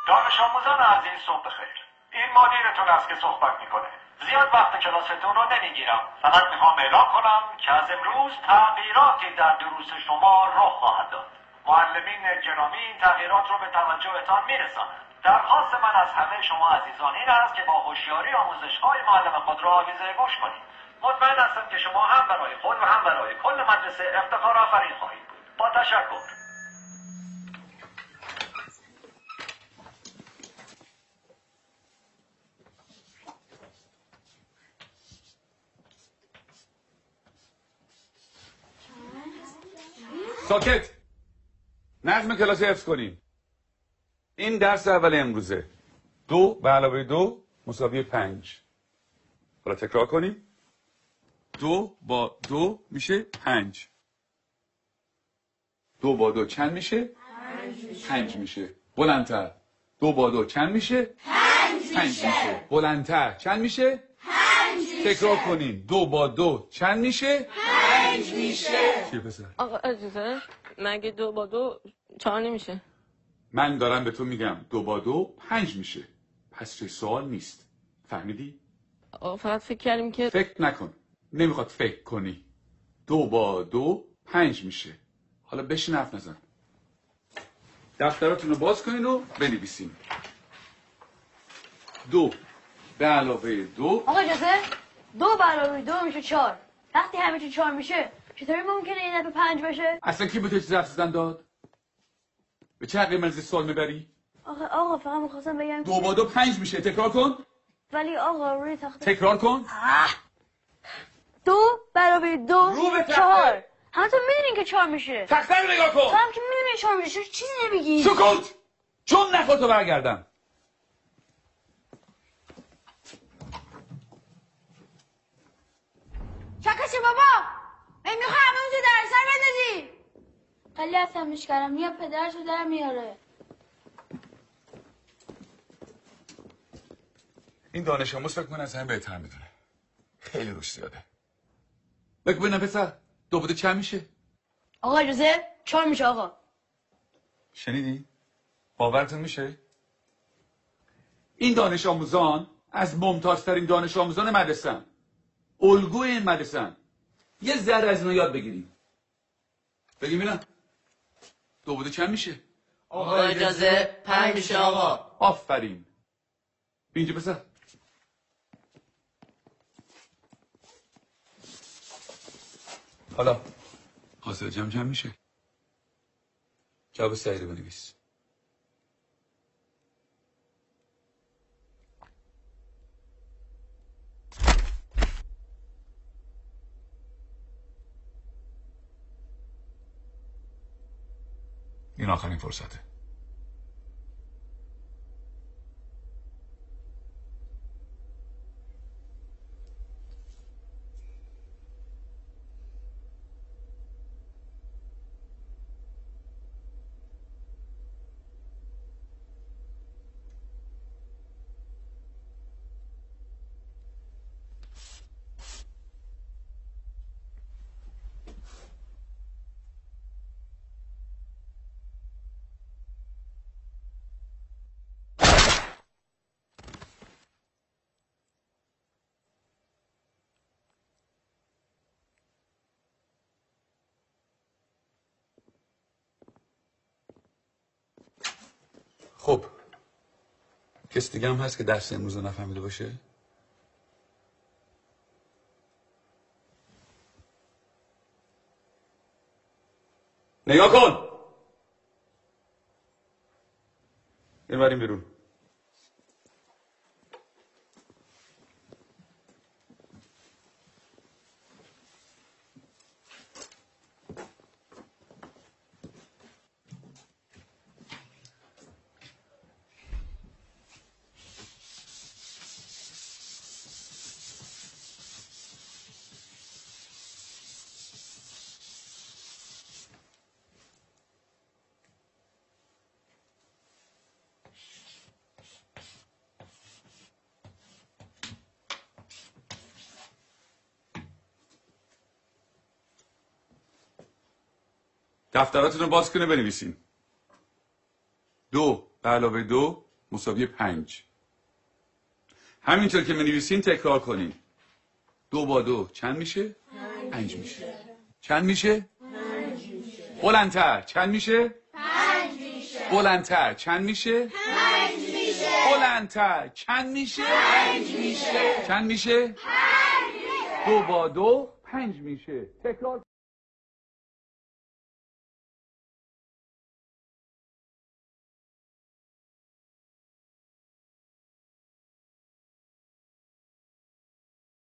دانش آموزان عزیز صبح بخیر. این مدیرتون است که صحبت میکنه. زیاد وقت کلاستون رو نمیگیرم. فقط میخوام اعلام کنم که از امروز تغییراتی در دروس شما رخ خواهد داد. معلمین گرامی این تغییرات رو به توجهتان میرسانند. درخواست من از همه شما عزیزان این است که با هوشیاری آموزش‌های معلم خود را آویزه گوش کنید. مطمئن هستم که شما هم برای خود و هم برای کل مدرسه افتخار آفرین خواهید بود. با تشکر. ساکت. نظم کلاس حفظ کنین. این درس اول امروزه. 2 به علاوه 2 مساوی 5. حالا تکرار کنیم. 2 با 2 میشه 5. 2 با 2 چند میشه؟ 5 میشه. بلندتر. 2 با 2 چند میشه؟ 5 میشه. بلندتر. چند میشه؟ 5 میشه. تکرار کنین. 2 با 2 چند میشه؟ 5 میشه. چیه پسر؟ آقا اجازه مگه 2 با 2 4 نمیشه؟ من دارم به تو میگم 2 با 2 5 میشه. پس چه سوال نیست. فهمیدی؟ آقا فقط فکر کردیم که فکر نکن. نمیخواد فکر کنی. 2 با 2 5 میشه. حالا بشین حرف نزن. دفتراتون رو باز کنین و بنویسین. 2 به علاوه 2. آقا اجازه 2 به علاوه 2 میشه 4. وقتی همه چی 4 میشه چطوری ممکنه این دفعه 5 بشه؟ اصلا کی به تو چیز حرف زدن داد؟ به چه حقی مرزی سوال میبری؟ آقا فقط میخواستم بگم 2 با 2 5 میشه. تکرار کن. ولی آقا روی تخته تکرار کن. 2 به علاوه 2 رو به تخته. 4. همتون میدونین که 4 میشه. تخته رو نگاه تو کن. هم که میدونین 4 میشه چیزی نمیگی. سکوت. چون نخور تو برگردم. چکشه بابا. میخوای همون تو در سر بندازی. خیلی عصبیش کردم میاد پدرش رو در میاره. این دانش آموز فکر کنه از همه بهتر میدونه. خیلی روش زیاده. بگو ببینم پسر 2 با 2 چند میشه؟ آقا اجازه 4 میشه آقا. شنیدی؟ باورتون میشه؟ این دانش آموزان از ممتازترین دانش آموزان مدرسه‌ان. الگوی این مدرسه‌ان. یه ذره از اینا یاد بگیریم. بگیم ببینم 2 با 2 چند میشه؟ آقا اجازه 5 میشه آقا. آفرین. اینجا پسر. حالا حاصل جمع چند میشه؟ جواب صحیح رو بنویس. این آخرین فرصته. خب کسی دیگه هم هست که درس امروز رو نفهمیده باشه؟ نگاه کن. بریم بیرون. دفتراتتون رو باز کنه بنویسین. 2 به علاوه 2 مساوی 5. همینطور که می‌نویسین تکرار کنین. 2 با 2 چند میشه؟ 5 میشه. چند میشه؟ 5 میشه. بلندتر چند میشه؟ 5 میشه. بلندتر چند میشه؟ 5 میشه. بلندتر چند میشه؟ 5 میشه. چند میشه؟ 5 میشه. 2 با 2 5 میشه. تکرار